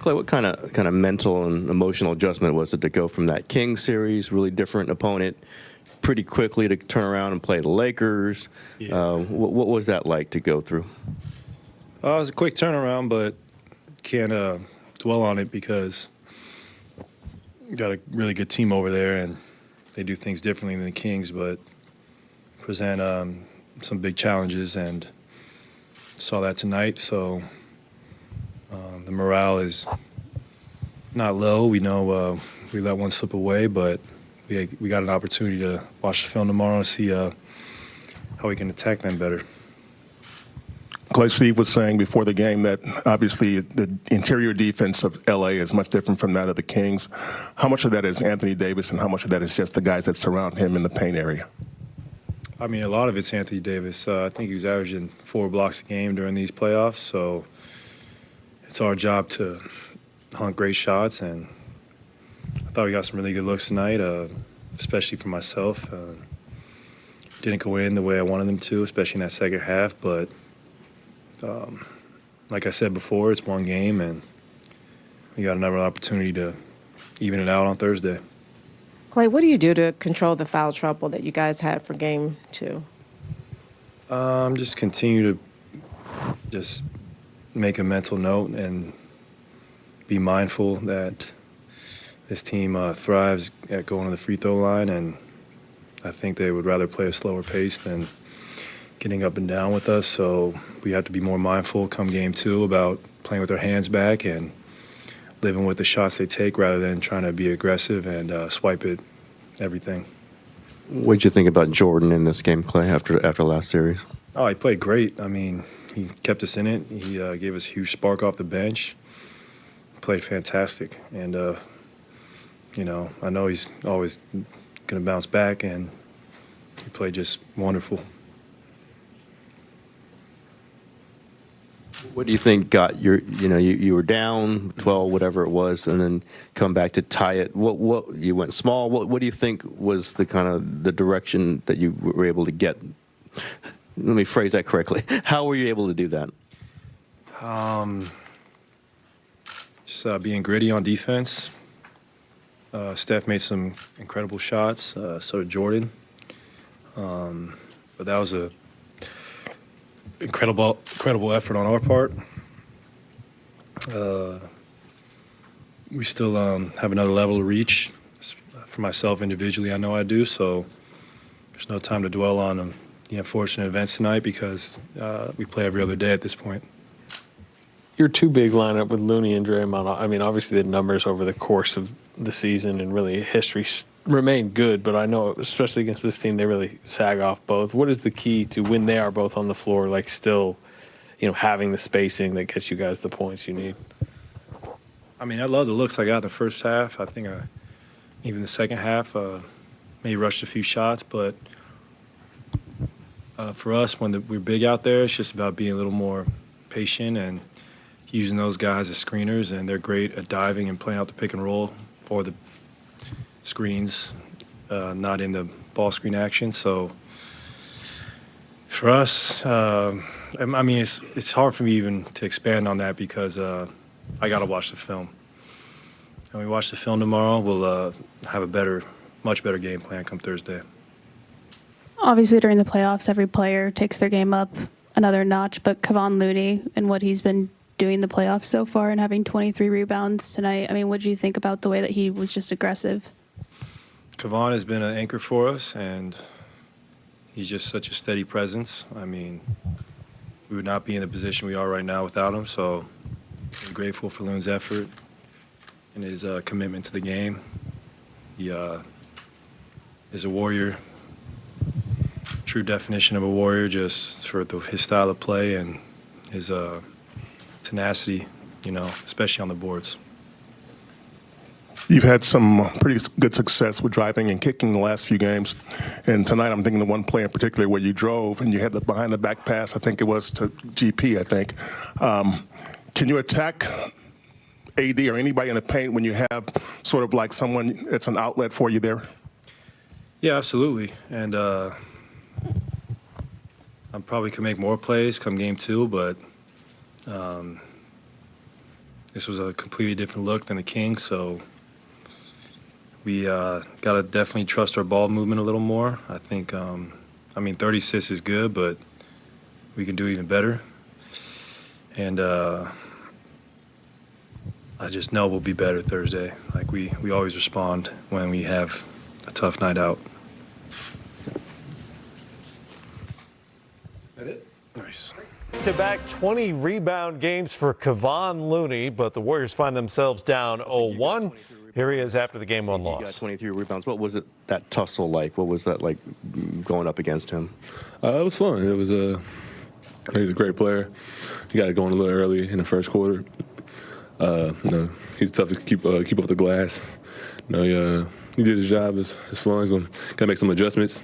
Klay, what kind of mental and emotional adjustment was it to go from that Kings series, really different opponent, pretty quickly to turn around and play the Lakers? Yeah. What was that like to go through? It was a quick turnaround, but can't dwell on it because you got a really good team over there, and they do things differently than the Kings, but present some big challenges, and saw that tonight. So the morale is not low. We know we let one slip away, but we got an opportunity to watch the film tomorrow and see how we can attack them better. Klay, Steve was saying before the game that obviously the interior defense of L.A. is much different from that of the Kings. How much of that is Anthony Davis and how much of that is just the guys that surround him in the paint area? I mean, a lot of it's Anthony Davis. I think he was averaging 4 blocks a game during these playoffs, so it's our job to hunt great shots, and I thought we got some really good looks tonight, especially for myself. Didn't go in the way I wanted them to, especially in that second half, but like I said before, it's one game, and we got another opportunity to even it out on Thursday. Klay, what do you do to control the foul trouble that you guys had for Game 2? Just continue to just make a mental note and be mindful that this team thrives at going to the free throw line, and I think they would rather play a slower pace than getting up and down with us. So we have to be more mindful come Game 2 about playing with our hands back and living with the shots they take rather than trying to be aggressive and swipe it everything. What did you think about Jordan in this game, Klay, after last series? Oh, he played great. I mean, he kept us in it. He gave us a huge spark off the bench. Played fantastic. And, I know he's always going to bounce back, and he played just wonderful. What do you think got you were down 12, whatever it was, and then come back to tie it? What you went small? What do you think was the kind of the direction that you were able to get? Let me phrase that correctly. How were you able to do that? Just being gritty on defense. Steph made some incredible shots. So did Jordan. But that was a incredible effort on our part. We still have another level to reach. For myself individually, I know I do, so there's no time to dwell on the unfortunate events tonight because we play every other day at this point. Your two big lineup with Looney and Draymond, I mean, obviously the numbers over the course of the season and really history remain good, but I know, especially against this team, they really sag off both. What is the key to when they are both on the floor, like still, having the spacing that gets you guys the points you need? I mean, I love the looks I got in the first half. I think even the second half, maybe rushed a few shots, but for us, when we're big out there, it's just about being a little more patient and using those guys as screeners, and they're great at diving and playing out the pick and roll for the screens, not in the ball screen action. So for us, I mean, it's hard for me even to expand on that because I got to watch the film. When we watch the film tomorrow, we'll have a much better game plan come Thursday. Obviously, during the playoffs, every player takes their game up another notch, but Kevon Looney and what he's been doing the playoffs so far and having 23 rebounds tonight, I mean, what do you think about the way that he was just aggressive? Kevon has been an anchor for us, and he's just such a steady presence. I mean, we would not be in the position we are right now without him, so I'm grateful for Loon's effort and his commitment to the game. He is a warrior, true definition of a warrior, just for his style of play and his tenacity, especially on the boards. You've had some pretty good success with driving and kicking the last few games. And tonight I'm thinking of one play in particular where you drove and you had the behind-the-back pass, I think it was to GP, I think. Can you attack AD or anybody in the paint when you have sort of like someone that's an outlet for you there? Yeah, absolutely. And I probably could make more plays come Game 2, but this was a completely different look than the Kings, so we got to definitely trust our ball movement a little more. I think, 30 assists is good, but we can do even better. And I just know we'll be better Thursday. Like we always respond when we have a tough night out. That it? Nice. Back-to-back 20 rebound games for Kevon Looney, but the Warriors find themselves down 0-1. Here he is after the Game 1 You got loss. 23 rebounds. What was that tussle like? What was that like going up against him? It was fun. It was he's a great player. You got to go in a little early in the first quarter. He's tough to keep up with the glass. He did his job. It's fun. He's going to make some adjustments.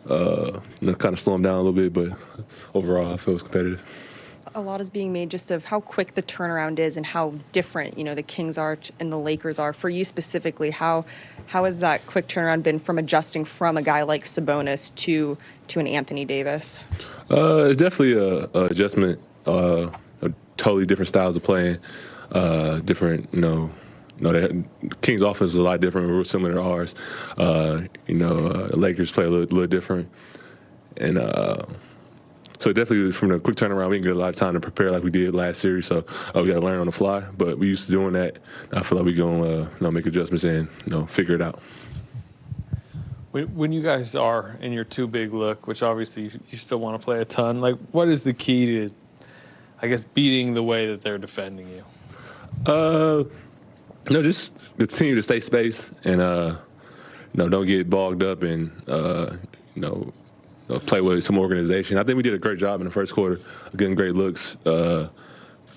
Kind of slow him down a little bit, but overall, I feel it's competitive. A lot is being made just of how quick the turnaround is and how different, the Kings are and the Lakers are. For you specifically, how has that quick turnaround been from adjusting from a guy like Sabonis to an Anthony Davis? It's definitely a adjustment. Totally different styles of playing. Different, the Kings' offense is a lot different, real similar to ours. The Lakers play a little different, and so definitely from the quick turnaround, we didn't get a lot of time to prepare like we did last series. So we got to learn on the fly. But we used to doing that. I feel like we're going to make adjustments and figure it out. When you guys are in your too big look, which obviously you still want to play a ton, like what is the key to, I guess, beating the way that they're defending you? Just continue to stay spaced and don't get bogged up and play with some organization. I think we did a great job in the first quarter, getting great looks. So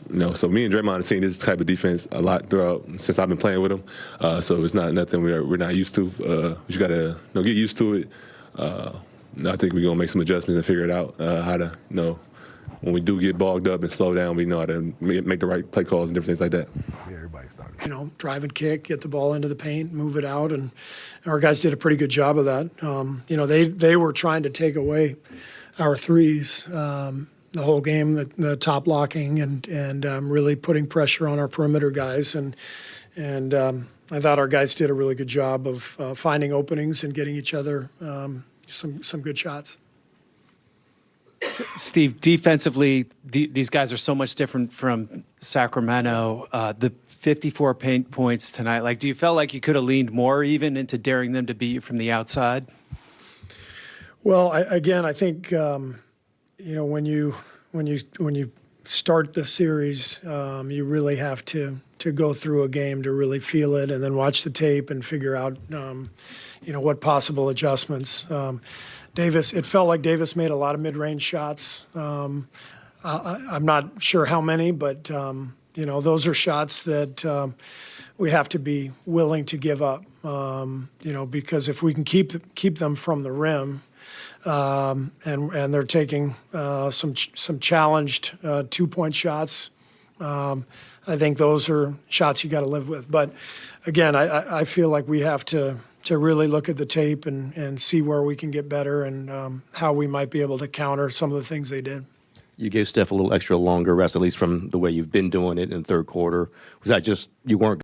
me and Draymond have seen this type of defense a lot throughout since I've been playing with them. So it's not nothing we're not used to. We just got to get used to it. I think we're gonna make some adjustments and figure it out how to when we do get bogged up and slow down, we know how to make the right play calls and different things like that. Drive and kick, get the ball into the paint, move it out, and our guys did a pretty good job of that. They were trying to take away our threes the whole game, the top blocking and really putting pressure on our perimeter guys, and I thought our guys did a really good job of finding openings and getting each other some good shots. Steve, defensively, these guys are so much different from Sacramento. The 54 paint points tonight, do you feel like you could have leaned more even into daring them to beat you from the outside? Well, I think when you start the series, you really have to go through a game to really feel it, and then watch the tape and figure out what possible adjustments. It felt like Davis made a lot of mid-range shots. I'm not sure how many, but those are shots that we have to be willing to give up. Because if we can keep them from the rim, and they're taking some challenged 2-point shots, I think those are shots you got to live with. But again, I feel like we have to really look at the tape and see where we can get better and how we might be able to counter some of the things they did. You gave Steph a little extra longer rest, at least from the way you've been doing it in the third quarter. Was that just you weren't